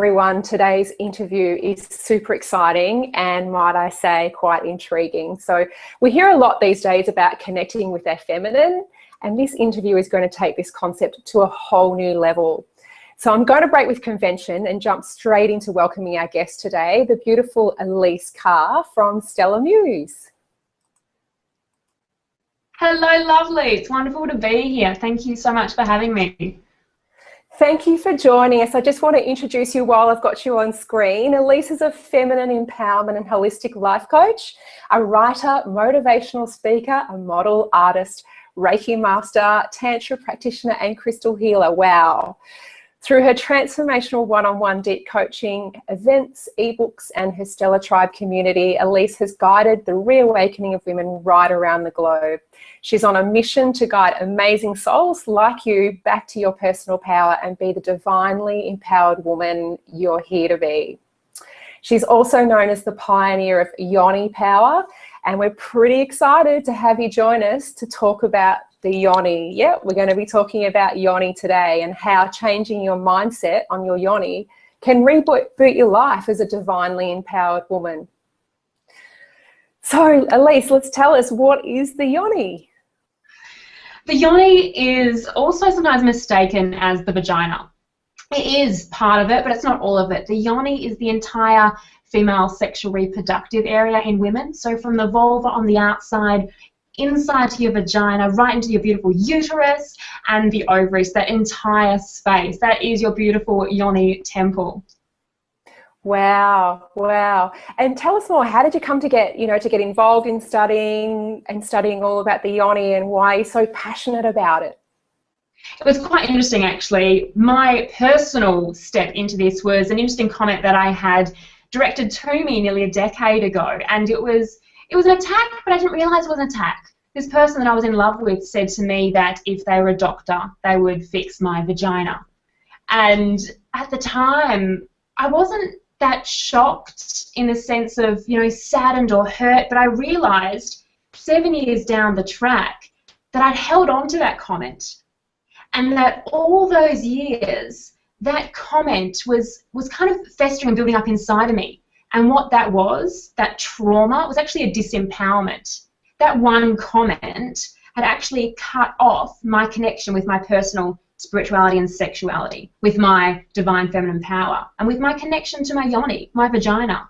everyone. Today's interview is super exciting and, might I say, quite intriguing. So we hear a lot these days about connecting with our feminine, and this interview is going to take this concept to a whole new level. So I'm going to break with convention and jump straight into welcoming our guest today, the beautiful Elise Carr from Stellar Muse. Hello, lovely. It's wonderful to be here. Thank you so much for having me. Thank you for joining us. I just want to introduce you while I've got you on screen. Elise is a feminine empowerment and holistic life coach, a writer, motivational speaker, a model, artist, Reiki master, Tantra practitioner and crystal healer. Wow. Through her transformational one-on-one deep coaching, events, ebooks and her Stellar Tribe community, Elise has guided the reawakening of women right around the globe. She's on a mission to guide amazing souls like you back to your personal power and be the divinely empowered woman you're here to be. She's also known as the pioneer of yoni power, and we're pretty excited to have you join us to talk about the yoni. Yeah, we're going to be talking about yoni today and how changing your mindset on your yoni can reboot your life as a divinely empowered woman. So, Elise, let's tell us, what is the yoni? The yoni is also sometimes mistaken as the vagina. It is part of it, but it's not all of it. The yoni is the entire female sexual reproductive area in women. So from the vulva on the outside, inside to your vagina, right into your beautiful uterus and the ovaries, that entire space. That is your beautiful yoni temple. Wow, wow. And tell us more, how did you come to get involved in studying all about the yoni, and why are you so passionate about it? It was quite interesting, actually. My personal step into this was an interesting comment that I had directed to me nearly a decade ago, and it was an attack, but I didn't realise it was an attack. This person that I was in love with said to me that if they were a doctor, they would fix my vagina. And at the time, I wasn't that shocked in the sense of, saddened or hurt, but I realised 7 years down the track that I'd held on to that comment, and that all those years, that comment was kind of festering and building up inside of me. And what that was, that trauma, was actually a disempowerment. That one comment had actually cut off my connection with my personal spirituality and sexuality, with my divine feminine power, and with my connection to my yoni, my vagina.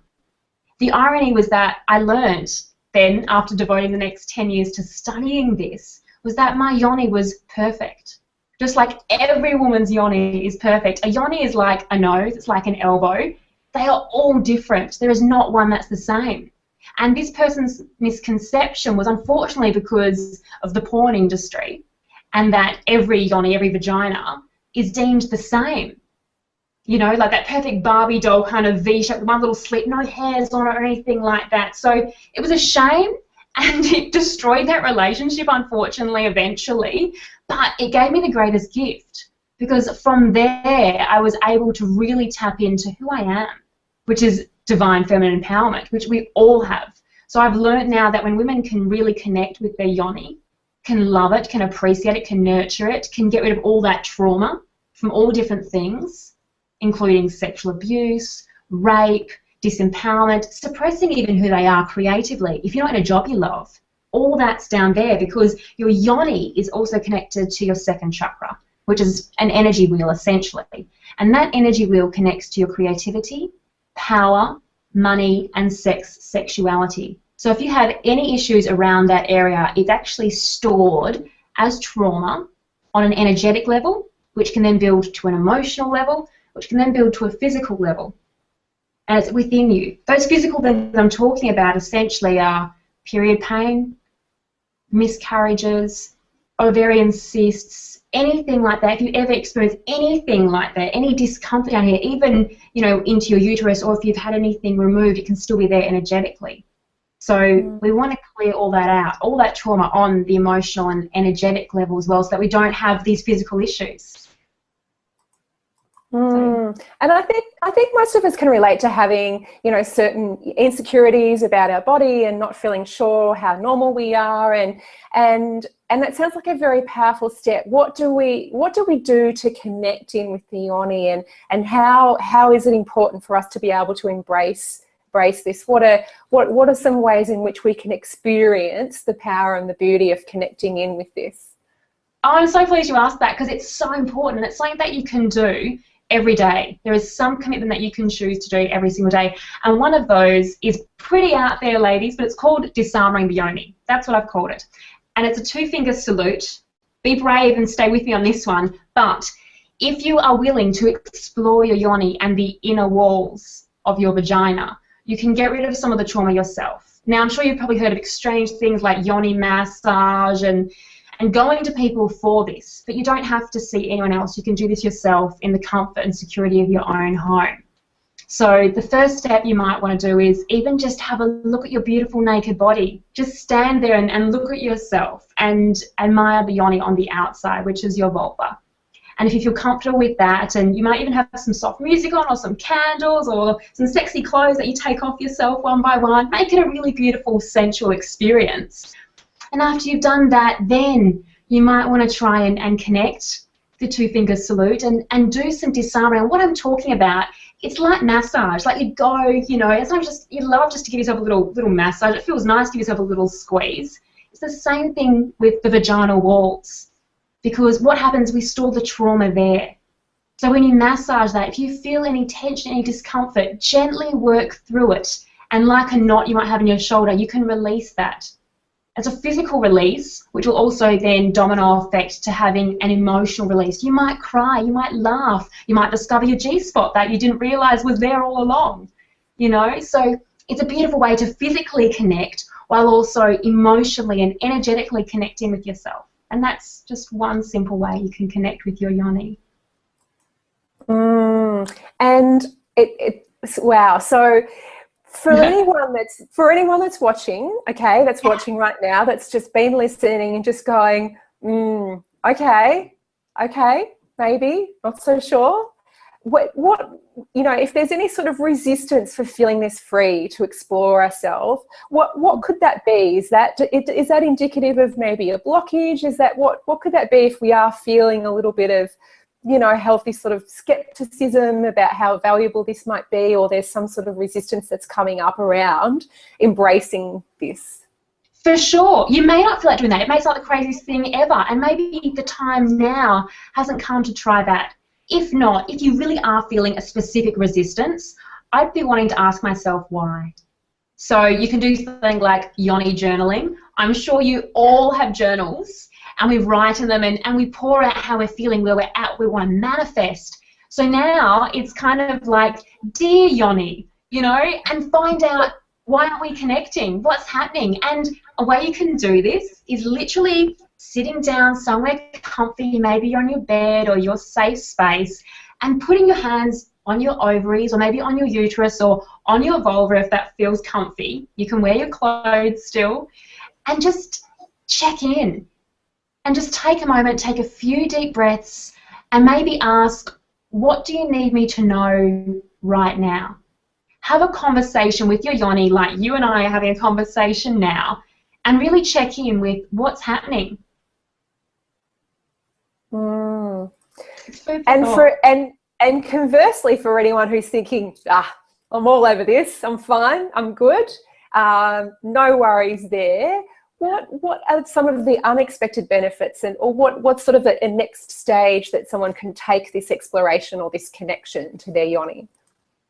The irony was that I learned then, after devoting the next 10 years to studying this, was that my yoni was perfect. Just like every woman's yoni is perfect. A yoni is like a nose, it's like an elbow. They are all different. There is not one that's the same. And this person's misconception was unfortunately because of the porn industry, and that every yoni, every vagina is deemed the same. Like that perfect Barbie doll kind of V-shape, one little slit, no hairs on it or anything like that. So it was a shame, and it destroyed that relationship, unfortunately, eventually. But it gave me the greatest gift, because from there I was able to really tap into who I am, which is divine feminine empowerment, which we all have. So I've learned now that when women can really connect with their yoni, can love it, can appreciate it, can nurture it, can get rid of all that trauma from all different things, including sexual abuse, rape, disempowerment, suppressing even who they are creatively. If you're not in a job you love, all that's down there, because your yoni is also connected to your second chakra, which is an energy wheel essentially. And that energy wheel connects to your creativity, power, money, and sexuality. So if you have any issues around that area, it's actually stored as trauma on an energetic level, which can then build to an emotional level, which can then build to a physical level. And it's within you. Those physical things I'm talking about essentially are period pain, miscarriages, ovarian cysts, anything like that. If you ever experience anything like that, any discomfort down here, even into your uterus, or if you've had anything removed, it can still be there energetically. So we want to clear all that out, all that trauma on the emotional and energetic level as well, so that we don't have these physical issues. And I think most of us can relate to having, certain insecurities about our body and not feeling sure how normal we are, and And that sounds like a very powerful step. What do we do to connect in with the yoni, and how is it important for us to be able to embrace this? What are some ways in which we can experience the power and the beauty of connecting in with this? Oh, I'm so pleased you asked that, because it's so important. It's something that you can do every day. There is some commitment that you can choose to do every single day. And one of those is pretty out there, ladies, but it's called disarming the yoni. That's what I've called it. And it's a 2-finger salute. Be brave and stay with me on this one. But if you are willing to explore your yoni and the inner walls of your vagina, you can get rid of some of the trauma yourself. Now, I'm sure you've probably heard of strange things like yoni massage and going to people for this, but you don't have to see anyone else. You can do this yourself in the comfort and security of your own home. So the first step you might want to do is even just have a look at your beautiful naked body. Just stand there and look at yourself and admire the yoni on the outside, which is your vulva. And if you feel comfortable with that, and you might even have some soft music on or some candles or some sexy clothes that you take off yourself one by one, make it a really beautiful, sensual experience. And after you've done that, then you might want to try and connect the 2-finger salute and do some disarming. And what I'm talking about, it's like massage. Like you go, you know, it's not just, you love just to give yourself a little massage. It feels nice to give yourself a little squeeze. It's the same thing with the vaginal walls, because what happens, we store the trauma there. So when you massage that, if you feel any tension, any discomfort, gently work through it. And like a knot you might have in your shoulder, you can release that. It's a physical release, which will also then domino effect to having an emotional release. You might cry, you might laugh, you might discover your G-spot that you didn't realise was there all along, you know. So it's a beautiful way to physically connect while also emotionally and energetically connecting with yourself. And that's just one simple way you can connect with your yoni. And wow. So for anyone that's watching, okay, that's watching right now, that's just been listening and just going, okay, maybe, not so sure. What you know, if there's any sort of resistance for feeling this free to explore ourselves, what could that be? Is that indicative of maybe a blockage? Is that what could that be if we are feeling a little bit of, you know, healthy sort of skepticism about how valuable this might be, or there's some sort of resistance that's coming up around embracing this? For sure. You may not feel like doing that. It may sound like the craziest thing ever, and maybe the time now hasn't come to try that. If not, if you really are feeling a specific resistance, I'd be wanting to ask myself why. So you can do something like yoni journaling. I'm sure you all have journals, and we write in them and we pour out how we're feeling, where we're at, we want to manifest. So now it's kind of like, dear yoni, you know, and find out, why aren't we connecting? What's happening? And a way you can do this is literally sitting down somewhere comfy, maybe on your bed or your safe space, and putting your hands on your ovaries or maybe on your uterus or on your vulva if that feels comfy. You can wear your clothes still, and just check in. And just take a moment, take a few deep breaths, and maybe ask, what do you need me to know right now? Have a conversation with your yoni like you and I are having a conversation now, and really check in with what's happening. And conversely, for anyone who's thinking, I'm all over this, I'm fine, I'm good, no worries there. What are some of the unexpected benefits, or what's sort of a next stage that someone can take this exploration or this connection to their yoni?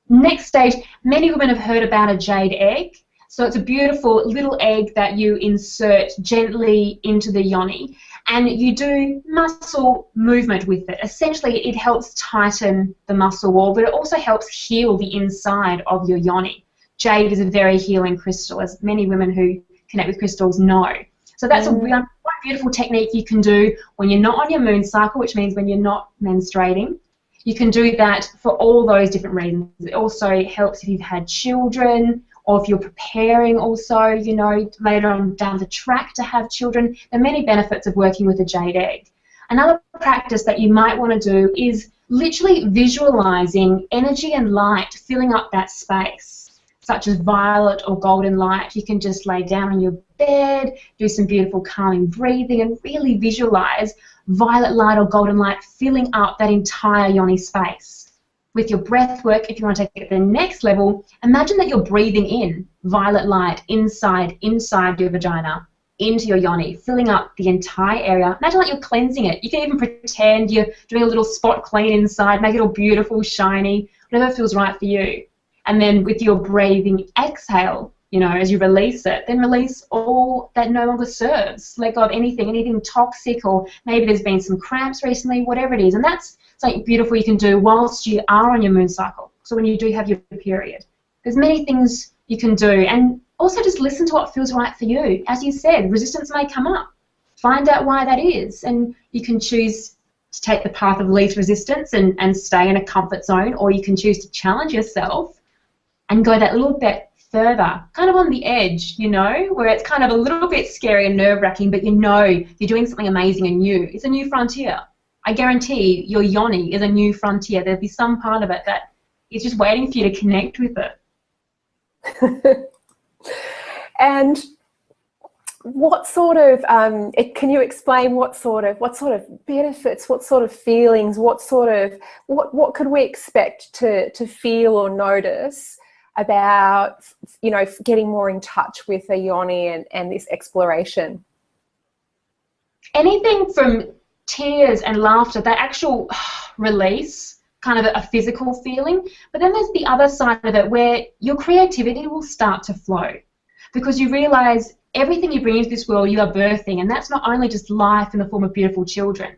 Next stage, many women have heard about a jade egg. So it's a beautiful little egg that you insert gently into the yoni, and you do muscle movement with it. Essentially, it helps tighten the muscle wall, but it also helps heal the inside of your yoni. Jade is a very healing crystal, as many women who connect with crystals know. So that's a quite beautiful technique you can do when you're not on your moon cycle, which means when you're not menstruating. You can do that for all those different reasons. It also helps if you've had children, or if you're preparing also, you know, later on down the track to have children. There are many benefits of working with a jade egg. Another practice that you might want to do is literally visualizing energy and light filling up that space. such as violet or golden light. You can just lay down on your bed, do some beautiful calming breathing, and really visualize violet light or golden light filling up that entire yoni space. With your breath work, if you want to take it to the next level, imagine that you're breathing in violet light inside your vagina, into your yoni, filling up the entire area. Imagine like you're cleansing it. You can even pretend you're doing a little spot clean inside, make it all beautiful, shiny, whatever feels right for you. And then with your breathing exhale, you know, as you release it, then release all that no longer serves. Let go of anything toxic, or maybe there's been some cramps recently, whatever it is. And that's something beautiful you can do whilst you are on your moon cycle. So when you do have your period, there's many things you can do. And also just listen to what feels right for you. As you said, resistance may come up. Find out why that is, and you can choose to take the path of least resistance and stay in a comfort zone, or you can choose to challenge yourself and go that little bit further, kind of on the edge, you know, where it's kind of a little bit scary and nerve-wracking, but you know you're doing something amazing and new. It's a new frontier. I guarantee your yoni is a new frontier. There'll be some part of it that is just waiting for you to connect with it. And what sort of, can you explain what sort of benefits, what sort of feelings, what could we expect to feel or notice about, you know, getting more in touch with the yoni and this exploration? Anything from tears and laughter, that actual release, kind of a physical feeling, but then there's the other side of it where your creativity will start to flow, because you realize everything you bring into this world you are birthing, and that's not only just life in the form of beautiful children.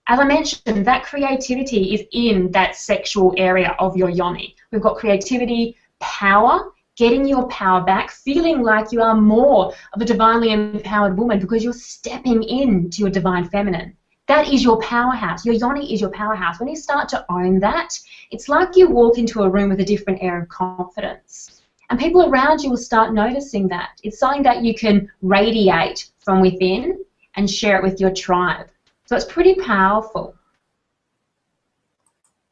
As I mentioned, that creativity is in that sexual area of your yoni. We've got creativity, power, getting your power back, feeling like you are more of a divinely empowered woman because you're stepping into your divine feminine. That is your powerhouse. Your yoni is your powerhouse. When you start to own that, it's like you walk into a room with a different air of confidence. And people around you will start noticing that. It's something that you can radiate from within and share it with your tribe. So it's pretty powerful.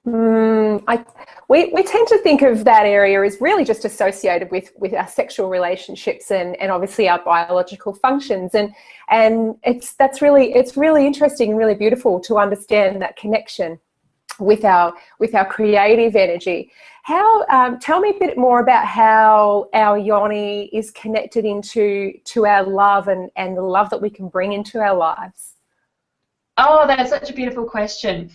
We tend to think of that area as really just associated with our sexual relationships and obviously our biological functions, and it's really interesting and really beautiful to understand that connection with our creative energy. How tell me a bit more about how our yoni is connected to our love and the love that we can bring into our lives. Oh, that's such a beautiful question.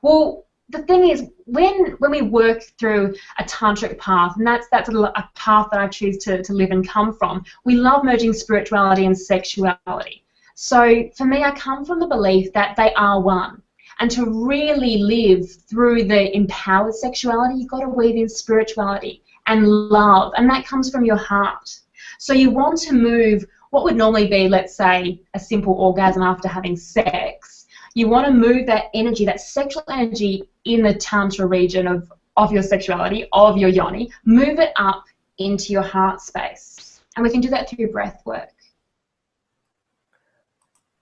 Well, the thing is, when we work through a tantric path, and that's a path that I choose to live and come from, we love merging spirituality and sexuality. So for me, I come from the belief that they are one. And to really live through the empowered sexuality, you've got to weave in spirituality and love, and that comes from your heart. So you want to move what would normally be, let's say, a simple orgasm after having sex. You want to move that energy, that sexual energy in the Tantra region of your sexuality, of your yoni, move it up into your heart space. And we can do that through breath work.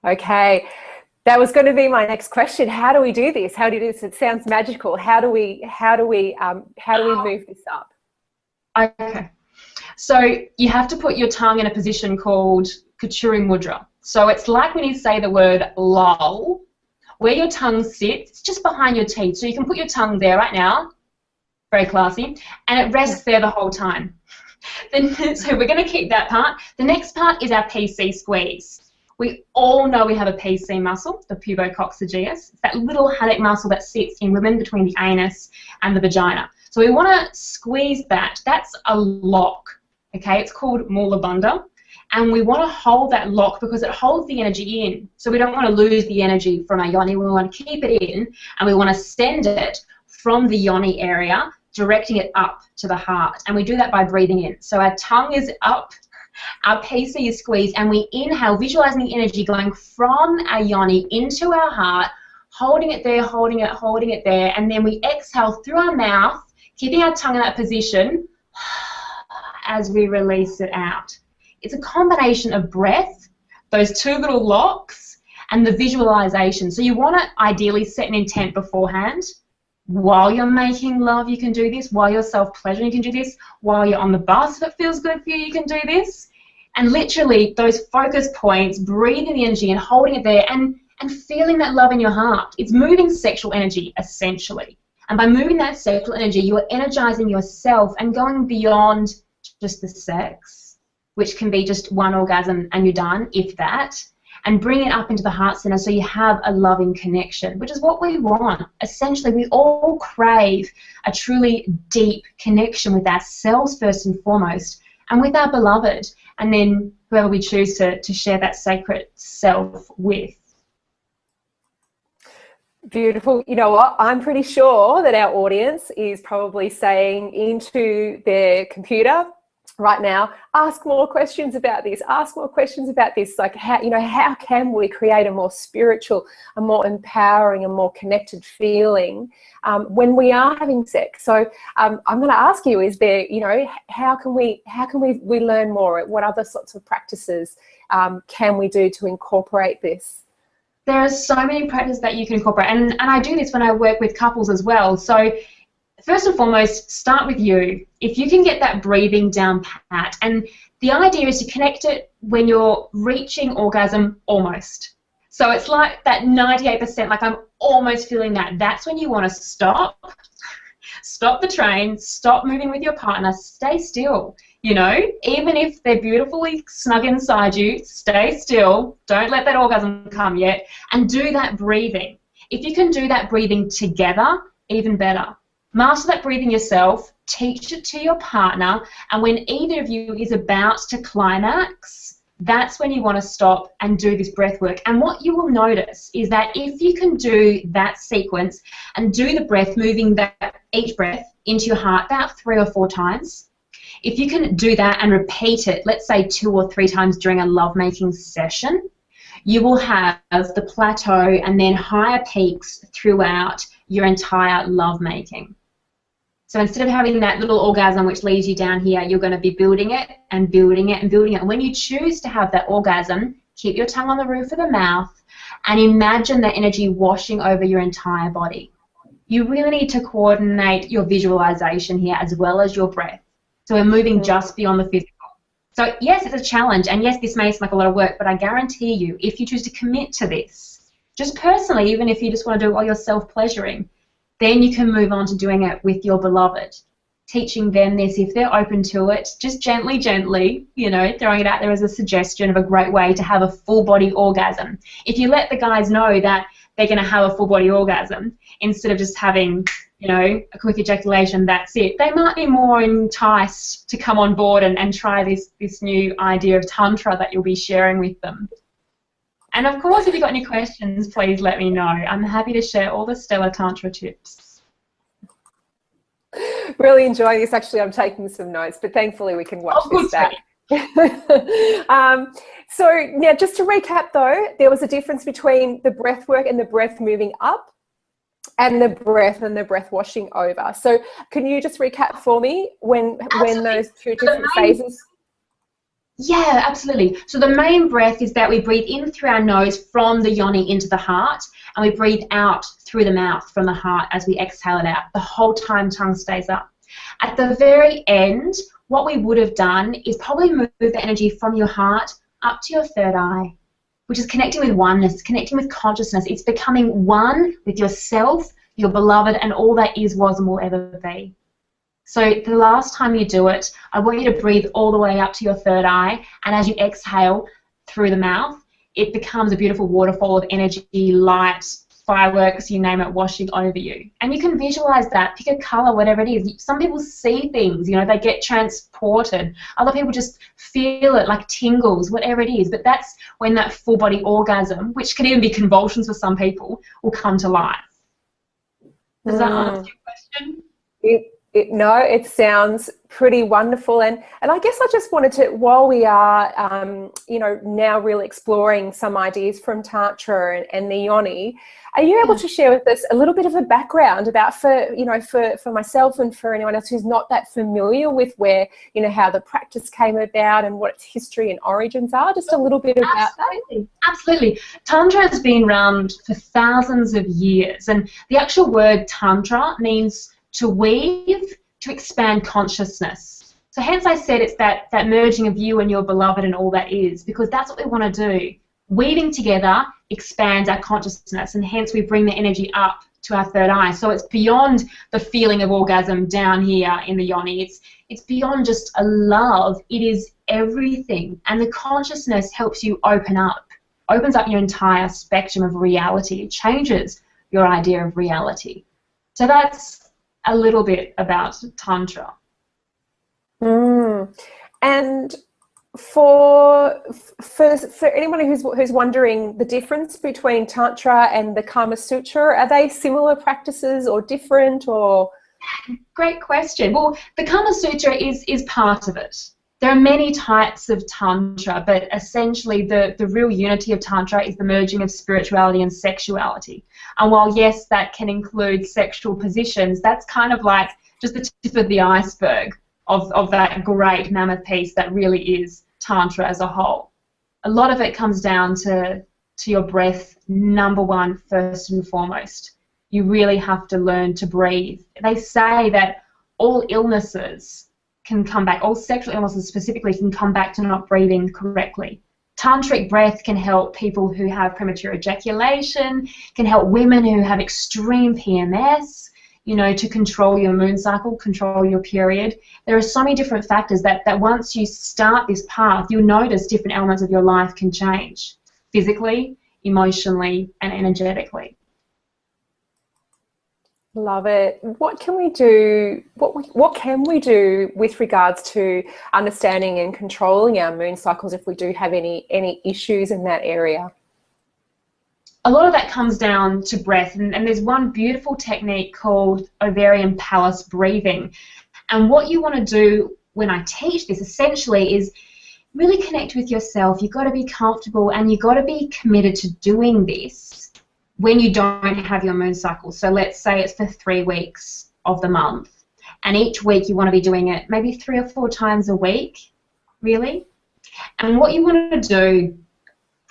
Okay. That was going to be my next question. How do we do this? How do you do this? It sounds magical. How do we move this up? Okay. So you have to put your tongue in a position called Kachuri Mudra. So it's like when you say the word lol, where your tongue sits, it's just behind your teeth. So you can put your tongue there right now, very classy, and it rests there the whole time. So we're going to keep that part. The next part is our PC squeeze. We all know we have a PC muscle, the pubococcygeus. It's that little haddock muscle that sits in women between the anus and the vagina. So we want to squeeze that. That's a lock, okay? It's called Mula Bandha. And we want to hold that lock because it holds the energy in. So we don't want to lose the energy from our yoni. We want to keep it in, and we want to send it from the yoni area, directing it up to the heart. And we do that by breathing in. So our tongue is up, our PC is squeezed, and we inhale, visualizing the energy going from our yoni into our heart, holding it there, holding it there, and then we exhale through our mouth, keeping our tongue in that position as we release it out. It's a combination of breath, those two little locks, and the visualization. So you want to ideally set an intent beforehand. while you're making love, you can do this. While you're self-pleasuring, you can do this. While you're on the bus, if it feels good for you, you can do this. And literally, those focus points, breathing the energy and holding it there and feeling that love in your heart. It's moving sexual energy, essentially. And by moving that sexual energy, you are energizing yourself and going beyond just the sex, which can be just one orgasm and you're done, if that, and bring it up into the heart center so you have a loving connection, which is what we want. Essentially, we all crave a truly deep connection with ourselves first and foremost, and with our beloved, and then whoever we choose to share that sacred self with. Beautiful. You know what? I'm pretty sure that our audience is probably saying into their computer right now, ask more questions about this, ask more questions about this. Like, how can we create a more spiritual, a more empowering, a more connected feeling when we are having sex? So I'm going to ask you, is there, how can we learn more? What other sorts of practices can we do to incorporate this? There are so many practices that you can incorporate, and I do this when I work with couples as well. So first and foremost, start with you. If you can get that breathing down pat, and the idea is to connect it when you're reaching orgasm almost. So it's like that 98%, like I'm almost feeling that. That's when you want to stop the train, stop moving with your partner, stay still. Even if they're beautifully snug inside you, stay still, don't let that orgasm come yet, and do that breathing. If you can do that breathing together, even better. Master that breathing yourself, teach it to your partner, and when either of you is about to climax, that's when you want to stop and do this breath work. And what you will notice is that if you can do that sequence and do the breath, moving each breath into your heart about 3 or 4 times, if you can do that and repeat it, let's say 2 or 3 times during a lovemaking session, you will have the plateau and then higher peaks throughout your entire lovemaking. So instead of having that little orgasm which leaves you down here, you're going to be building it and building it and building it. And when you choose to have that orgasm, keep your tongue on the roof of the mouth and imagine the energy washing over your entire body. You really need to coordinate your visualization here as well as your breath. So we're moving just beyond the physical. So yes, it's a challenge, and yes, this may seem like a lot of work, but I guarantee you, if you choose to commit to this, just personally, even if you just want to do it while you're self-pleasuring, then you can move on to doing it with your beloved, teaching them this. If they're open to it, just gently, throwing it out there as a suggestion of a great way to have a full-body orgasm. If you let the guys know that they're going to have a full-body orgasm, instead of just having a quick ejaculation, that's it, they might be more enticed to come on board and try this new idea of Tantra that you'll be sharing with them. And of course, if you've got any questions, please let me know. I'm happy to share all the stellar Tantra tips. Really enjoying this. Actually, I'm taking some notes, but thankfully we can watch this back. So now, just to recap though, there was a difference between the breath work and the breath moving up, and the breath washing over. So can you just recap for me when those two different phases? Yeah, absolutely. So the main breath is that we breathe in through our nose from the yoni into the heart, and we breathe out through the mouth from the heart as we exhale it out. The whole time tongue stays up. At the very end, what we would have done is probably move the energy from your heart up to your third eye, which is connecting with oneness, connecting with consciousness. It's becoming one with yourself, your beloved, and all that is, was, and will ever be. So the last time you do it, I want you to breathe all the way up to your third eye, and as you exhale through the mouth, it becomes a beautiful waterfall of energy, light, fireworks, you name it, washing over you. And you can visualize that, pick a color, whatever it is. Some people see things, they get transported. Other people just feel it, like tingles, whatever it is. But that's when that full body orgasm, which can even be convulsions for some people, will come to life. Does that answer your question? No, it sounds pretty wonderful, and I guess I just wanted to, while we are, you know, now really exploring some ideas from Tantra and the Yoni, are you able to share with us a little bit of a background about, for you know, for myself and for anyone else who's not that familiar with where, you know, how the practice came about and what its history and origins are? Just a little bit about that. Absolutely. Tantra has been around for thousands of years, and the actual word Tantra means to weave, to expand consciousness. So hence I said it's that merging of you and your beloved and all that is, because that's what we want to do. Weaving together expands our consciousness, and hence we bring the energy up to our third eye. So it's beyond the feeling of orgasm down here in the yoni. It's beyond just a love. It is everything, and the consciousness helps you opens up your entire spectrum of reality. It changes your idea of reality. So that's a little bit about Tantra. And for anyone who's wondering the difference between Tantra and the Kama Sutra, are they similar practices or different, or? Great question. Well, the Kama Sutra is part of it. There are many types of Tantra, but essentially the real unity of Tantra is the merging of spirituality and sexuality. And while, yes, that can include sexual positions, that's kind of like just the tip of the iceberg of that great mammoth piece that really is Tantra as a whole. A lot of it comes down to your breath, number one, first and foremost. You really have to learn to breathe. They say that all illnesses can come back, all sexual illnesses specifically can come back to not breathing correctly. Tantric breath can help people who have premature ejaculation, can help women who have extreme PMS, you know, to control your moon cycle, control your period. There are so many different factors that once you start this path, you'll notice different elements of your life can change, physically, emotionally, and energetically. Love it. What can we do? What can we do with regards to understanding and controlling our moon cycles if we do have any issues in that area? A lot of that comes down to breath, and there's one beautiful technique called ovarian palace breathing. And what you want to do when I teach this essentially is really connect with yourself. You've got to be comfortable, and you've got to be committed to doing this when you don't have your moon cycle. So let's say it's for 3 weeks of the month, and each week you want to be doing it maybe 3 or 4 times a week, really. And what you want to do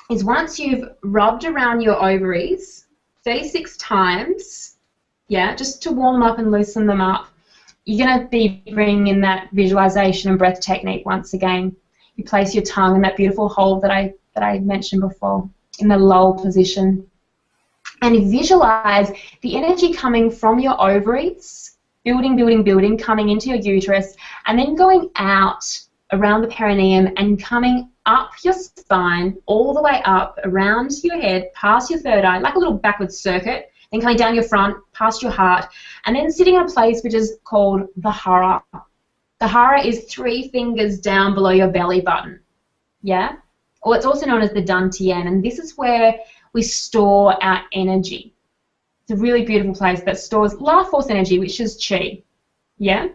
is, once you've rubbed around your ovaries 36 times, yeah, just to warm them up and loosen them up, you're going to be bringing in that visualization and breath technique once again. You place your tongue in that beautiful hole that I mentioned before, in the lull position. And visualize the energy coming from your ovaries, building, building, building, coming into your uterus, and then going out around the perineum and coming up your spine, all the way up, around your head, past your third eye, like a little backwards circuit, then coming down your front, past your heart, and then sitting in a place which is called the hara. The hara is 3 fingers down below your belly button, yeah? Or it's also known as the dantian, and this is where we store our energy. It's a really beautiful place that stores life force energy, which is chi, yeah?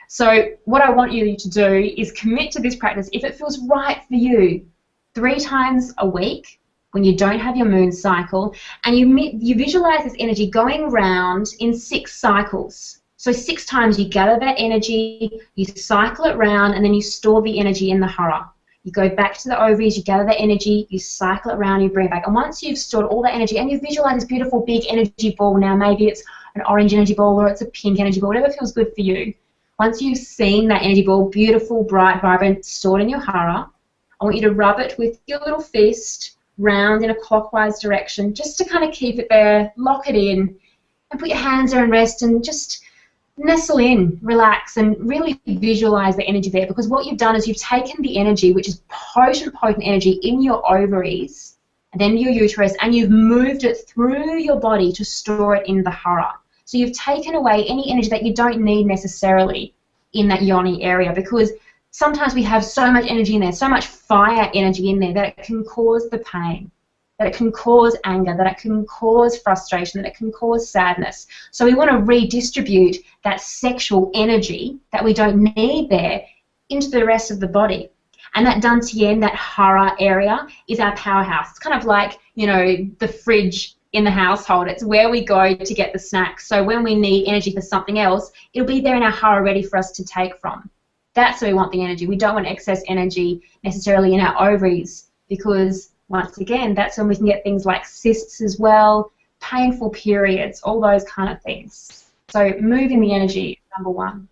So what I want you to do is commit to this practice if it feels right for you, 3 times a week when you don't have your moon cycle, and you visualize this energy going round in 6 cycles. So 6 times you gather that energy, you cycle it round, and then you store the energy in the hara. You go back to the ovaries, you gather that energy, you cycle it around, you bring it back. And once you've stored all that energy and you visualize this beautiful big energy ball, now maybe it's an orange energy ball or it's a pink energy ball, whatever feels good for you. Once you've seen that energy ball, beautiful, bright, vibrant, stored in your hara, I want you to rub it with your little fist round in a clockwise direction, just to kind of keep it there, lock it in, and put your hands there and rest, and just nestle in, relax, and really visualize the energy there, because what you've done is you've taken the energy, which is potent energy in your ovaries and then your uterus, and you've moved it through your body to store it in the hara. So you've taken away any energy that you don't need necessarily in that yoni area, because sometimes we have so much energy in there, so much fire energy in there, that it can cause the pain. that it can cause anger, that it can cause frustration, that it can cause sadness. So we want to redistribute that sexual energy that we don't need there into the rest of the body. And that dantian, that hara area, is our powerhouse. It's kind of like, you know, the fridge in the household. It's where we go to get the snacks. So when we need energy for something else, it'll be there in our hara ready for us to take from. That's where we want the energy. We don't want excess energy necessarily in our ovaries, because once again, that's when we can get things like cysts as well, painful periods, all those kind of things. So moving the energy is number one.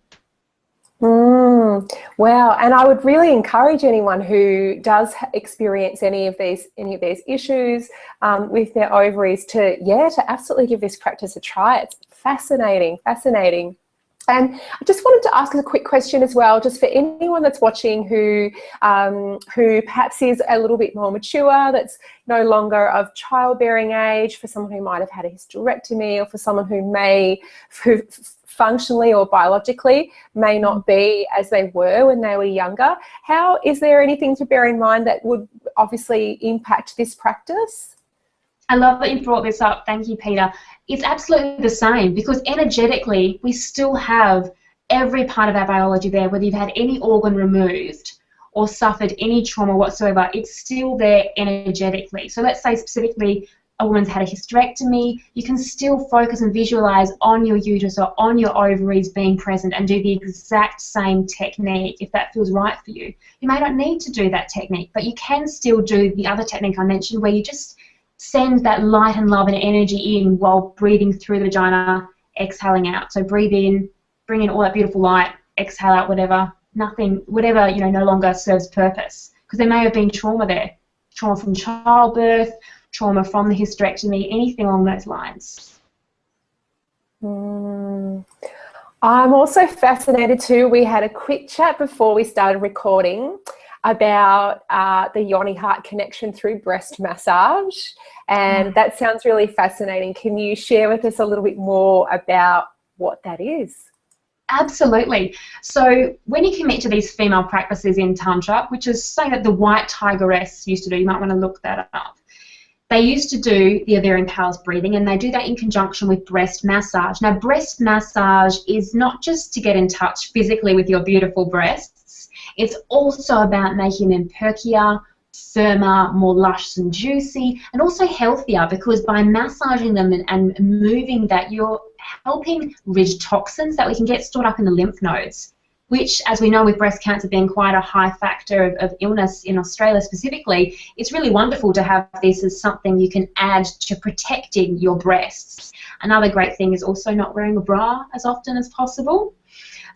Wow, and I would really encourage anyone who does experience any of these issues with their ovaries to absolutely give this practice a try. It's fascinating. And I just wanted to ask a quick question as well, just for anyone that's watching who perhaps is a little bit more mature, that's no longer of childbearing age, for someone who might have had a hysterectomy, or for someone who functionally or biologically may not be as they were when they were younger. Is there anything to bear in mind that would obviously impact this practice? I love that you brought this up. Thank you, Peta. It's absolutely the same, because energetically we still have every part of our biology there, whether you've had any organ removed or suffered any trauma whatsoever, it's still there energetically. So let's say specifically a woman's had a hysterectomy, you can still focus and visualize on your uterus or on your ovaries being present and do the exact same technique if that feels right for you. You may not need to do that technique, but you can still do the other technique I mentioned, where you just send that light and love and energy in while breathing through the vagina, exhaling out. So breathe in, bring in all that beautiful light, exhale out whatever no longer serves purpose, because there may have been trauma there, trauma from childbirth, trauma from the hysterectomy, anything along those lines. I'm also fascinated too. We had a quick chat before we started recording about the yoni heart connection through breast massage, and that sounds really fascinating. Can you share with us a little bit more about what that is? Absolutely. So when you commit to these female practices in Tantra, which is something that the white tigeress used to do, you might want to look that up. They used to do the Ovarian Palace breathing, and they do that in conjunction with breast massage. Now, breast massage is not just to get in touch physically with your beautiful breasts. It's also about making them perkier, firmer, more lush and juicy, and also healthier, because by massaging them and moving that, you're helping rid toxins that we can get stored up in the lymph nodes, which, as we know, with breast cancer being quite a high factor of illness in Australia specifically, it's really wonderful to have this as something you can add to protecting your breasts. Another great thing is also not wearing a bra as often as possible.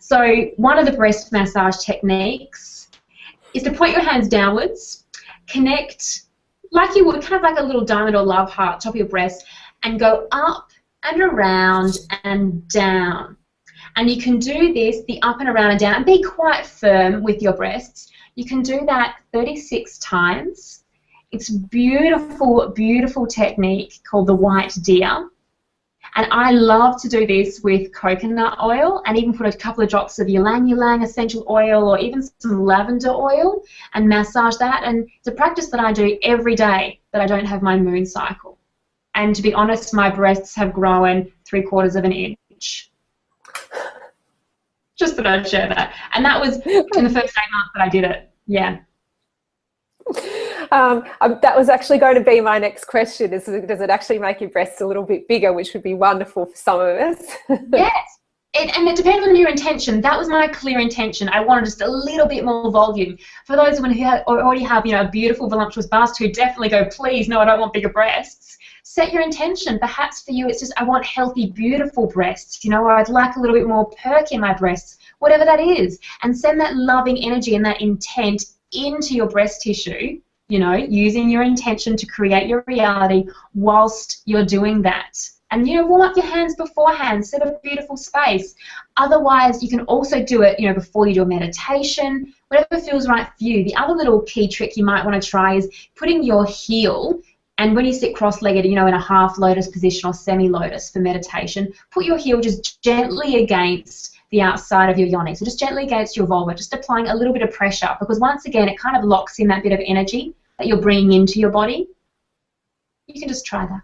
So one of the breast massage techniques is to point your hands downwards, connect like you would, kind of like a little diamond or love heart, top of your breast, and go up and around and down. And you can do this, the up and around and down, and be quite firm with your breasts. You can do that 36 times. It's a beautiful, beautiful technique called the white deer. And I love to do this with coconut oil, and even put a couple of drops of ylang ylang essential oil, or even some lavender oil, and massage that. And it's a practice that I do every day that I don't have my moon cycle. And to be honest, my breasts have grown 3/4 of an inch. Just that I'd share that. And that was in the first 8 months that I did it. Yeah. That was actually going to be my next question. Does it actually make your breasts a little bit bigger, which would be wonderful for some of us? Yes. And it depends on your intention. That was my clear intention. I wanted just a little bit more volume. For those women who already have, a beautiful, voluptuous bust, who definitely go, please, no, I don't want bigger breasts. Set your intention. Perhaps for you it's just, I want healthy, beautiful breasts, or I'd like a little bit more perk in my breasts, whatever that is. And send that loving energy and that intent into your breast tissue, using your intention to create your reality whilst you're doing that. And, warm up your hands beforehand, set a beautiful space. Otherwise, you can also do it, before you do a meditation, whatever feels right for you. The other little key trick you might want to try is putting your heel, and when you sit cross-legged, in a half lotus position or semi-lotus for meditation, put your heel just gently against the outside of your yoni. So just gently against your vulva, just applying a little bit of pressure, because once again, it kind of locks in that bit of energy that you're bringing into your body. you can just try that.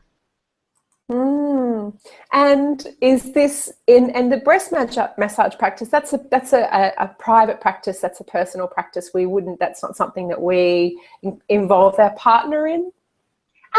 And is this and the breast massage practice, that's a private practice, that's a personal practice. That's not something that we involve our partner in?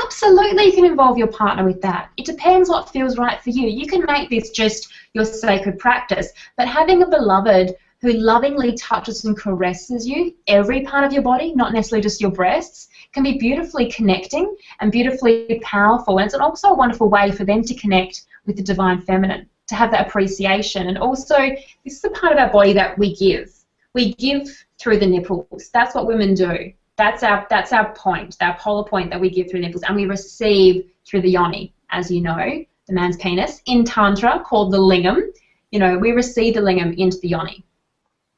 Absolutely, you can involve your partner with that. It depends what feels right for you. You can make this just your sacred practice, but having a beloved who lovingly touches and caresses you, every part of your body, not necessarily just your breasts, can be beautifully connecting and beautifully powerful. And it's also a wonderful way for them to connect with the divine feminine, to have that appreciation. And also, this is a part of our body that we give. We give through the nipples. That's what women do. That's our point, our polar point that we give through the nipples. And we receive through the yoni, as you know, the man's penis. In Tantra, called the lingam, you know, we receive the lingam into the yoni.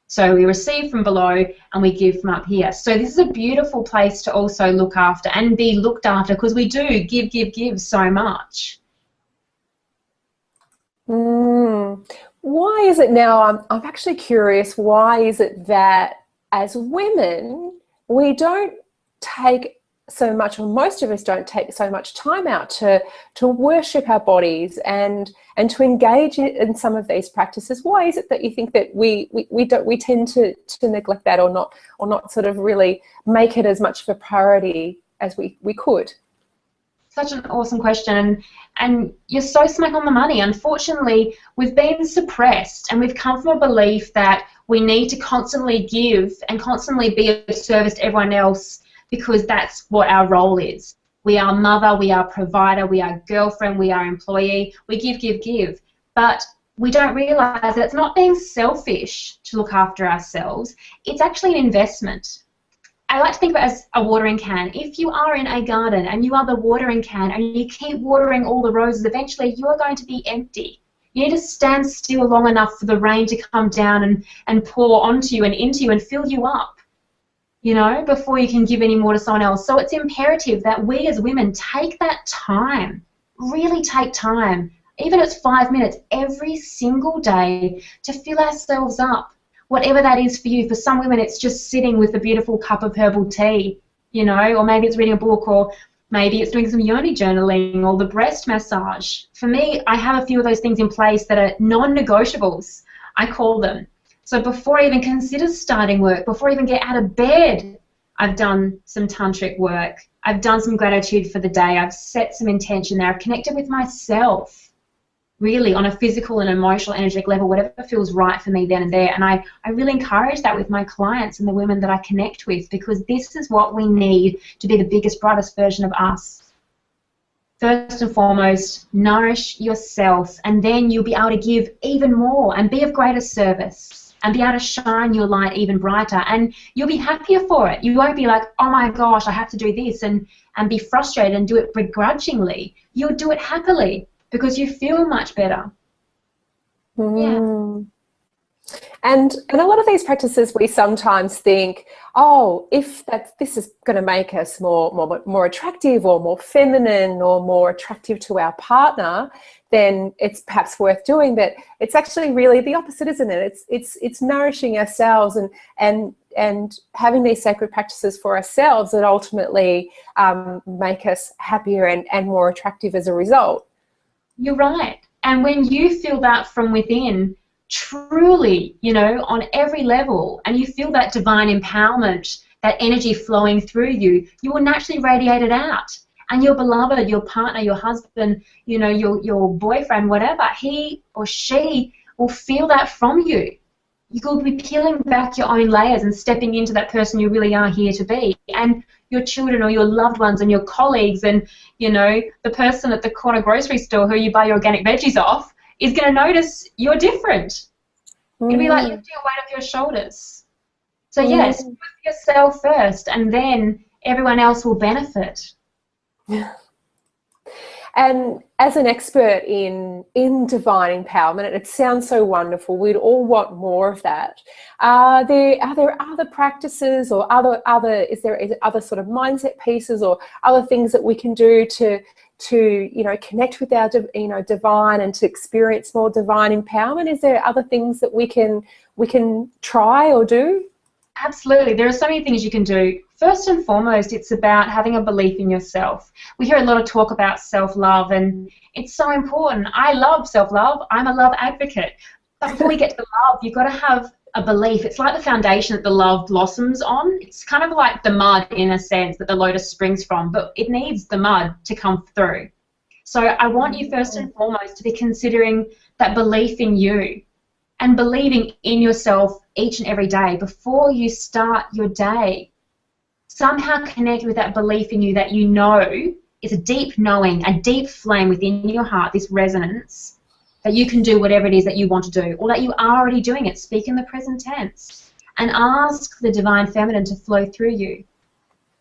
So we receive from below and we give from up here. So this is a beautiful place to also look after and be looked after, because we do give so much. Why is it now, I'm actually curious, why is it that as women we don't take so much, or most of us don't take so much time out to worship our bodies and to engage in some of these practices? Why is it that you think that we tend to neglect that, or not sort of really make it as much of a priority as we could? Such an awesome question, and you're so smack on the money. Unfortunately, we've been suppressed, and we've come from a belief that we need to constantly give and constantly be of service to everyone else, because that's what our role is. We are mother, we are provider, we are girlfriend, we are employee. We give. But we don't realise that it's not being selfish to look after ourselves. It's actually an investment. I like to think of it as a watering can. If you are in a garden and you are the watering can and you keep watering all the roses, eventually you are going to be empty. You need to stand still long enough for the rain to come down and pour onto you and into you and fill you up, you know, before you can give any more to someone else. So it's imperative that we as women take that time, really take time, even if it's 5 minutes every single day, to fill ourselves up. Whatever that is for you. For some women, it's just sitting with a beautiful cup of herbal tea, you know, or maybe it's reading a book, or maybe it's doing some yoni journaling or the breast massage. For me, I have a few of those things in place that are non-negotiables, I call them. So before I even consider starting work, before I even get out of bed, I've done some tantric work. I've done some gratitude for the day. I've set some intention there. I've connected with myself, really, on a physical and emotional, energetic level, whatever feels right for me then and there. And I really encourage that with my clients and the women that I connect with, because this is what we need to be the biggest, brightest version of us. First and foremost, nourish yourself, and then you'll be able to give even more and be of greater service and be able to shine your light even brighter, and you'll be happier for it. You won't be like, oh my gosh, I have to do this, and be frustrated and do it begrudgingly. You'll do it happily, because you feel much better. Yeah. And a lot of these practices, we sometimes think, oh, if this is going to make us more attractive or more feminine or more attractive to our partner, then it's perhaps worth doing. But it's actually really the opposite, isn't it? It's nourishing ourselves and having these sacred practices for ourselves that ultimately make us happier and more attractive as a result. You're right. And when you feel that from within, truly, you know, on every level, and you feel that divine empowerment, that energy flowing through you, you will naturally radiate it out. And your beloved, your partner, your husband, you know, your boyfriend, whatever, he or she will feel that from you. You will be peeling back your own layers and stepping into that person you really are here to be. And your children or your loved ones and your colleagues and, you know, the person at the corner grocery store who you buy your organic veggies off is going to notice you're different. It'll be like lifting a weight off your shoulders. So yes, put yourself first, and then everyone else will benefit. And as an expert in divine empowerment, it sounds so wonderful. We'd all want more of that. Are there other practices or is there other sort of mindset pieces or other things that we can do to you know, connect with our divine and to experience more divine empowerment? Is there other things that we can try or do? Absolutely. There are so many things you can do. First and foremost, it's about having a belief in yourself. We hear a lot of talk about self-love, and it's so important. I love self-love. I'm a love advocate. But before we get to the love, you've got to have a belief. It's like the foundation that the love blossoms on. It's kind of like the mud, in a sense, that the lotus springs from, but it needs the mud to come through. So I want you first and foremost to be considering that belief in you and believing in yourself each and every day before you start your day. Somehow connect with that belief in you that you know is a deep knowing, a deep flame within your heart, this resonance, that you can do whatever it is that you want to do, or that you are already doing it. Speak in the present tense and ask the divine feminine to flow through you.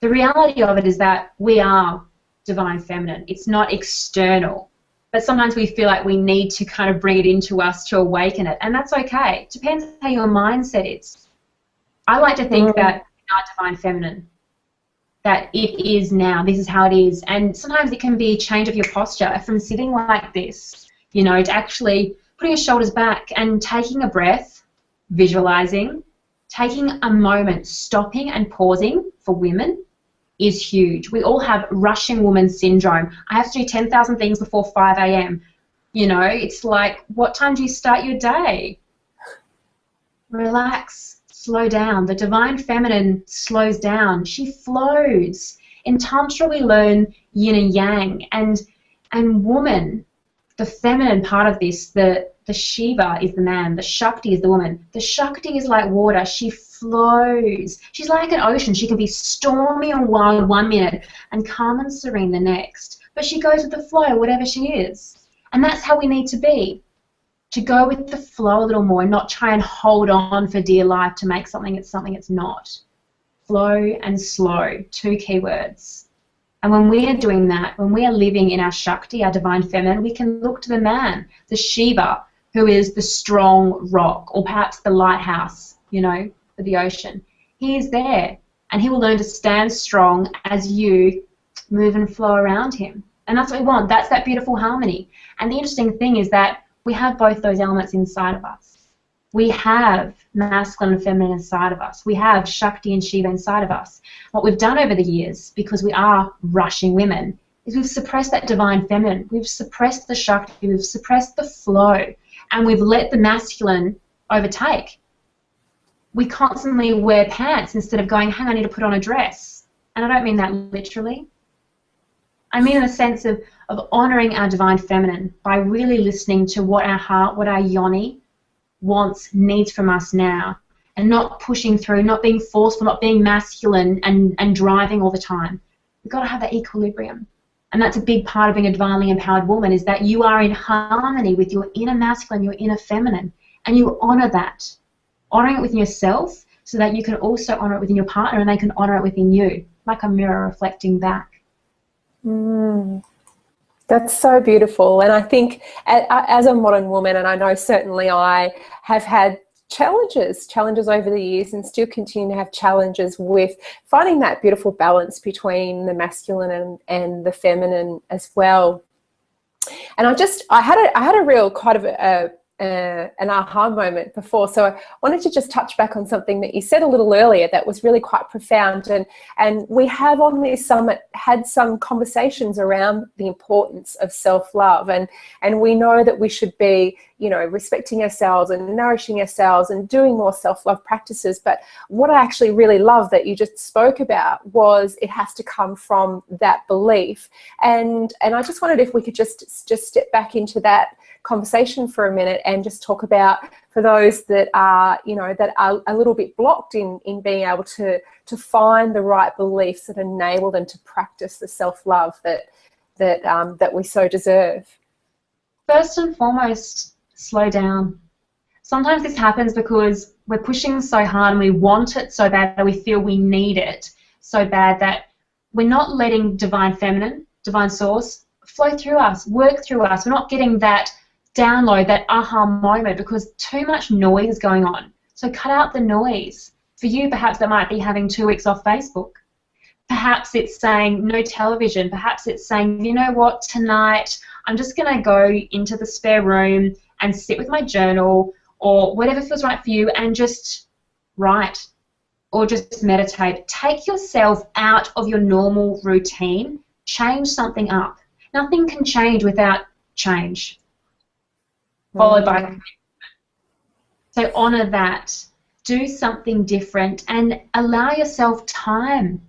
The reality of it is that we are divine feminine. It's not external, but sometimes we feel like we need to kind of bring it into us to awaken it, and that's okay. It depends how your mindset is. I like to think that we are divine feminine, that it is now, this is how it is, and sometimes it can be a change of your posture from sitting like this, you know, to actually putting your shoulders back and taking a breath, visualizing, taking a moment, stopping and pausing for women is huge. We all have rushing woman syndrome. I have to do 10,000 things before 5 a.m. You know, it's like, what time do you start your day? Relax, slow down. The divine feminine slows down. She flows. In Tantra we learn yin and yang, and woman, the feminine part of this, the Shiva is the man, the Shakti is the woman. The Shakti is like water. She flows. She's like an ocean. She can be stormy and wild 1 minute and calm and serene the next. But she goes with the flow, whatever she is. And that's how we need to be, to go with the flow a little more and not try and hold on for dear life to make something it's not. Flow and slow, two key words. And when we are doing that, when we are living in our Shakti, our divine feminine, we can look to the man, the Shiva, who is the strong rock, or perhaps the lighthouse, you know, for the ocean. He is there, and he will learn to stand strong as you move and flow around him. And that's what we want. That's that beautiful harmony. And the interesting thing is that we have both those elements inside of us. We have masculine and feminine inside of us. We have Shakti and Shiva inside of us. What we've done over the years, because we are rushing women, is we've suppressed that divine feminine. We've suppressed the Shakti. We've suppressed the flow. And we've let the masculine overtake. We constantly wear pants instead of going, hang on, I need to put on a dress. And I don't mean that literally. I mean in the sense of honouring our divine feminine by really listening to what our heart, what our yoni wants, needs from us now, and not pushing through, not being forceful, not being masculine and driving all the time. We've got to have that equilibrium. And that's a big part of being a divinely empowered woman, is that you are in harmony with your inner masculine, your inner feminine, and you honour that. Honouring it within yourself so that you can also honour it within your partner and they can honour it within you, like a mirror reflecting back. That's so beautiful. And I think as a modern woman, and I know certainly I have had challenges over the years and still continue to have challenges with finding that beautiful balance between the masculine and the feminine as well. And I had a real kind of an aha moment before, so I wanted to just touch back on something that you said a little earlier that was really quite profound, and we have on this summit had some conversations around the importance of self-love, and we know that we should be, you know, respecting ourselves and nourishing ourselves and doing more self-love practices. But what I actually really love that you just spoke about was it has to come from that belief, and I just wondered if we could just step back into that conversation for a minute and just talk about, for those that are, you know, that are a little bit blocked in being able to find the right beliefs that enable them to practice the self-love that we so deserve. First and foremost, slow down. Sometimes this happens because we're pushing so hard and we want it so bad that we feel we need it so bad that we're not letting divine feminine, divine source, flow through us, work through us. We're not getting that download, that aha moment, because too much noise going on. So cut out the noise. For you, perhaps that might be having 2 weeks off Facebook. Perhaps it's saying no television. Perhaps it's saying, you know what, tonight I'm just going to go into the spare room and sit with my journal, or whatever feels right for you, and just write. or just meditate. Take yourself out of your normal routine. Change something up. Nothing can change without change, followed by commitment. So honour that. Do something different and allow yourself time.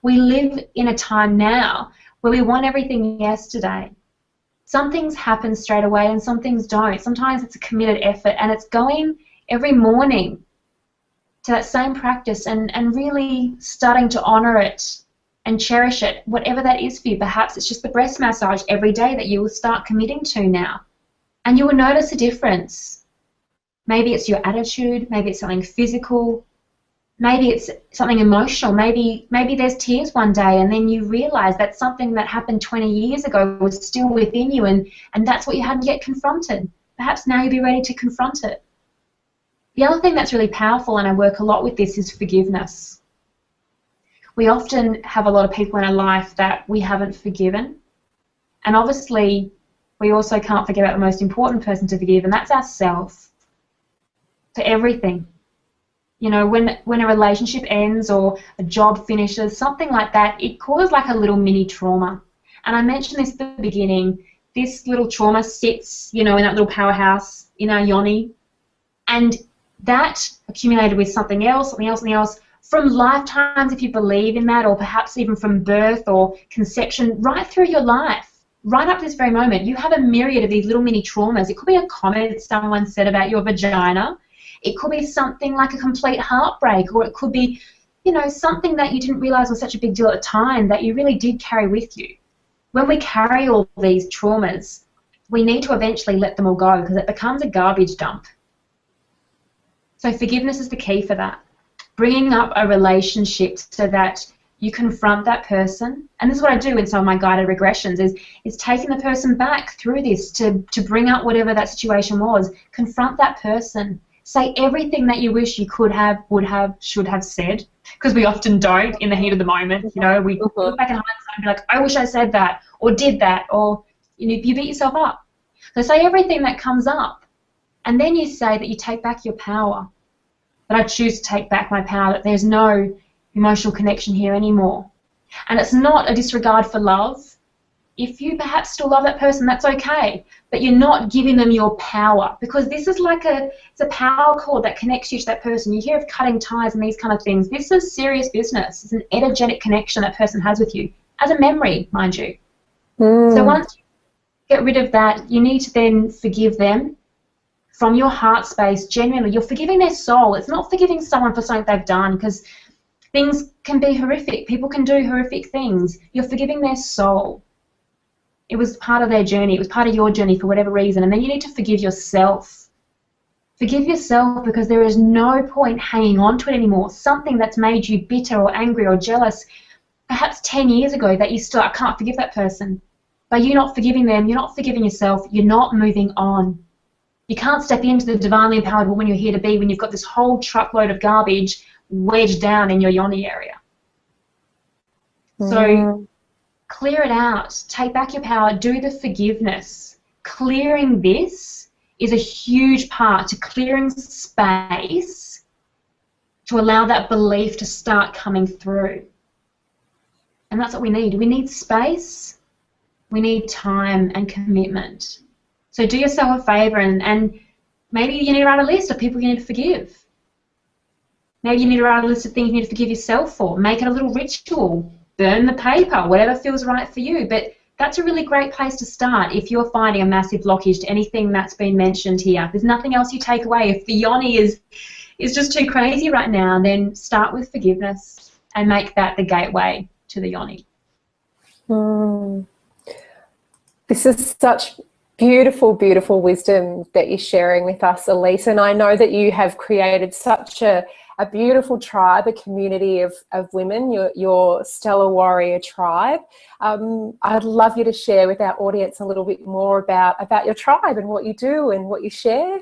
We live in a time now where we want everything yesterday. Some things happen straight away and some things don't. Sometimes it's a committed effort, and it's going every morning to that same practice and really starting to honour it and cherish it, whatever that is for you. Perhaps it's just the breast massage every day that you will start committing to now, and you will notice a difference. Maybe it's your attitude, maybe it's something physical, maybe it's something emotional, maybe there's tears one day and then you realise that something that happened 20 years ago was still within you, and that's what you hadn't yet confronted. Perhaps now you'll be ready to confront it. The other thing that's really powerful, and I work a lot with this, is forgiveness. We often have a lot of people in our life that we haven't forgiven, and obviously we also can't forget about the most important person to forgive, and that's ourselves. For everything. You know, when a relationship ends or a job finishes, something like that, it causes like a little mini trauma. And I mentioned this at the beginning, this little trauma sits, you know, in that little powerhouse in our yoni, and that accumulated with something else, from lifetimes, if you believe in that, or perhaps even from birth or conception, right through your life, right up to this very moment, you have a myriad of these little mini traumas. It could be a comment someone said about your vagina. It could be something like a complete heartbreak, or it could be, you know, something that you didn't realise was such a big deal at the time that you really did carry with you. When we carry all these traumas, we need to eventually let them all go because it becomes a garbage dump. So forgiveness is the key for that. Bringing up a relationship so that you confront that person, and this is what I do in some of my guided regressions, is taking the person back through this to bring up whatever that situation was. Confront that person. Say everything that you wish you could have, would have, should have said, because we often don't in the heat of the moment. You know, we look back in hindsight and be like, I wish I said that, or did that, or you beat yourself up. So say everything that comes up, and then you say that you take back your power. That I choose to take back my power, that there's no emotional connection here anymore. And it's not a disregard for love. If you perhaps still love that person, that's okay, but you're not giving them your power, because this is like it's a power cord that connects you to that person. You hear of cutting ties and these kind of things. This is serious business. It's an energetic connection that person has with you, as a memory, mind you. So once you get rid of that, you need to then forgive them from your heart space. Genuinely, you're forgiving their soul. It's not forgiving someone for something they've done, because things can be horrific. People can do horrific things. You're forgiving their soul. It was part of their journey. It was part of your journey for whatever reason. And then you need to forgive yourself. Forgive yourself, because there is no point hanging on to it anymore. Something that's made you bitter or angry or jealous, perhaps 10 years ago, that you still, I can't forgive that person. By you not forgiving them, you're not forgiving yourself. You're not moving on. You can't step into the divinely empowered woman you're here to be when you've got this whole truckload of garbage wedged down in your yoni area. So clear it out. Take back your power. Do the forgiveness. Clearing this is a huge part to clearing space to allow that belief to start coming through. And that's what we need. We need space. We need time and commitment. So do yourself a favour, and maybe you need to write a list of people you need to forgive. Maybe you need to write a list of things you need to forgive yourself for. Make it a little ritual. Burn the paper, whatever feels right for you. But that's a really great place to start if you're finding a massive blockage to anything that's been mentioned here. There's nothing else you take away. If the yoni is just too crazy right now, then start with forgiveness and make that the gateway to the yoni. This is such beautiful, beautiful wisdom that you're sharing with us, Elise. And I know that you have created such a beautiful tribe, a community of women, your Stellar Warrior tribe. I'd love you to share with our audience a little bit more about your tribe and what you do and what you share.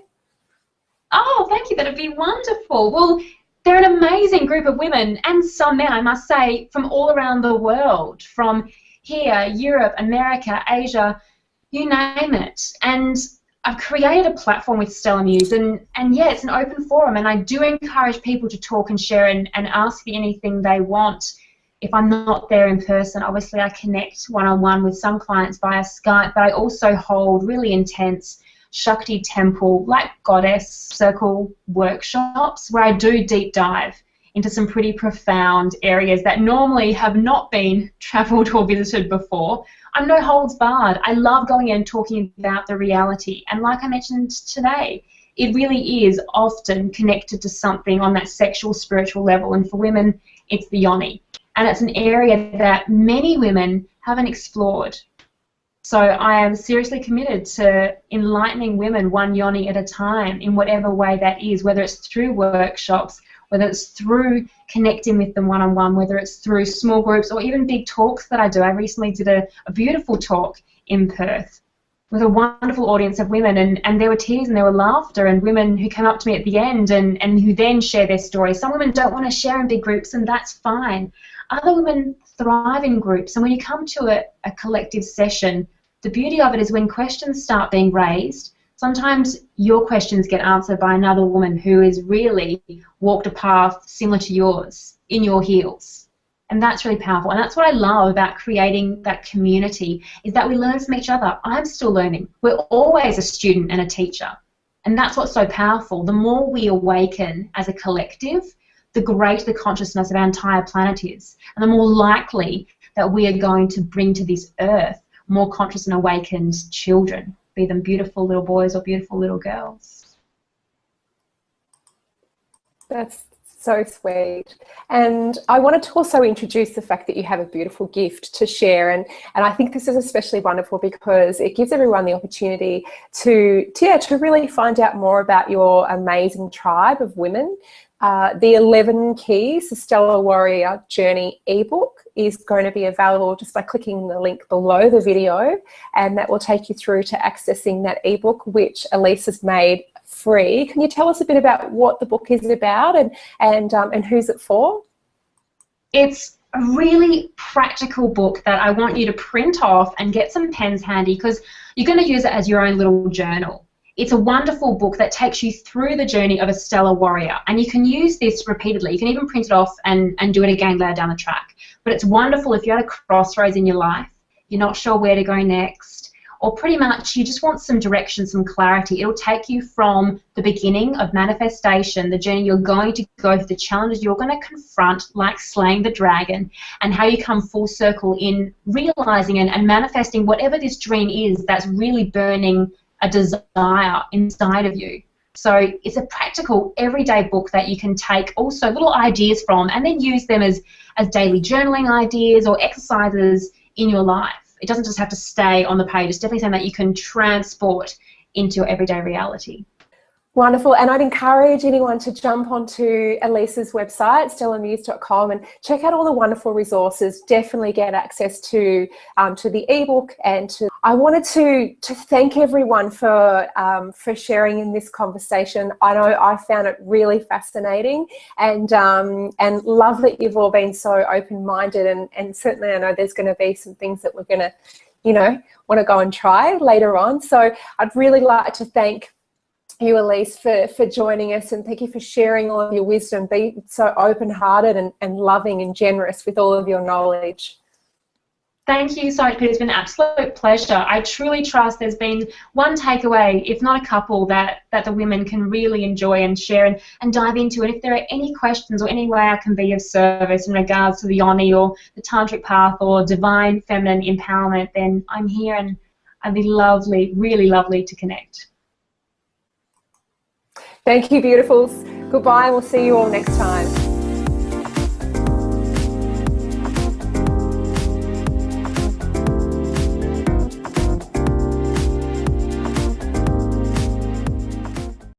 Oh, thank you. That'd be wonderful. Well, they're an amazing group of women, and some men, I must say, from all around the world, from here, Europe, America, Asia, you name it. And I've created a platform with Stella Muse, and yeah, it's an open forum, and I do encourage people to talk and share and ask me anything they want. If I'm not there in person, obviously I connect one-on-one with some clients via Skype, but I also hold really intense Shakti temple, like goddess circle workshops where I do deep dive into some pretty profound areas that normally have not been travelled or visited before. I'm no holds barred. I love going in and talking about the reality, and like I mentioned today, it really is often connected to something on that sexual, spiritual level, and for women it's the yoni, and it's an area that many women haven't explored. So I am seriously committed to enlightening women one yoni at a time in whatever way that is, whether it's through workshops, whether it's through connecting with them one-on-one, whether it's through small groups or even big talks that I do. I recently did a beautiful talk in Perth with a wonderful audience of women, and there were tears and there were laughter, and women who came up to me at the end and who then share their stories. Some women don't want to share in big groups, and that's fine. Other women thrive in groups, and when you come to a collective session, the beauty of it is when questions start being raised, sometimes your questions get answered by another woman who has really walked a path similar to yours in your heels. And that's really powerful. And that's what I love about creating that community, is that we learn from each other. I'm still learning. We're always a student and a teacher. And that's what's so powerful. The more we awaken as a collective, the greater the consciousness of our entire planet is. And the more likely that we are going to bring to this earth more conscious and awakened children, be them beautiful little boys or beautiful little girls. That's so sweet. And I wanted to also introduce the fact that you have a beautiful gift to share, and I think this is especially wonderful because it gives everyone the opportunity to really find out more about your amazing tribe of women. The 11 Keys, the Stellar Warrior Journey ebook is going to be available just by clicking the link below the video, and that will take you through to accessing that ebook, which Elise has made free. Can you tell us a bit about what the book is about and who's it for? It's a really practical book that I want you to print off and get some pens handy, because you're going to use it as your own little journal. It's a wonderful book that takes you through the journey of a stellar warrior, and you can use this repeatedly. You can even print it off and do it again later down the track. But it's wonderful if you're at a crossroads in your life, you're not sure where to go next, or pretty much you just want some direction, some clarity. It'll take you from the beginning of manifestation, the journey you're going to go through, the challenges you're going to confront, like slaying the dragon, and how you come full circle in realizing and manifesting whatever this dream is that's really burning a desire inside of you. So it's a practical, everyday book that you can take also little ideas from and then use them as daily journaling ideas or exercises in your life. It doesn't just have to stay on the page. It's definitely something that you can transport into your everyday reality. Wonderful, and I'd encourage anyone to jump onto Elise's website, stellamuse.com, and check out all the wonderful resources. Definitely get access to the ebook, and I wanted to thank everyone for sharing in this conversation. I know I found it really fascinating, and love that you've all been so open-minded, and certainly I know there's going to be some things that we're going to, want to go and try later on. So I'd really like to thank you, Elise, for joining us, and thank you for sharing all of your wisdom. Be so open-hearted and loving and generous with all of your knowledge. Thank you so much, Peta. It's been an absolute pleasure. I truly trust there's been one takeaway, if not a couple, that the women can really enjoy and share and dive into. And if there are any questions or any way I can be of service in regards to the yoni or the tantric path or divine feminine empowerment, then I'm here, and I'd be lovely, really lovely to connect. Thank you, beautifuls. Goodbye, and we'll see you all next time.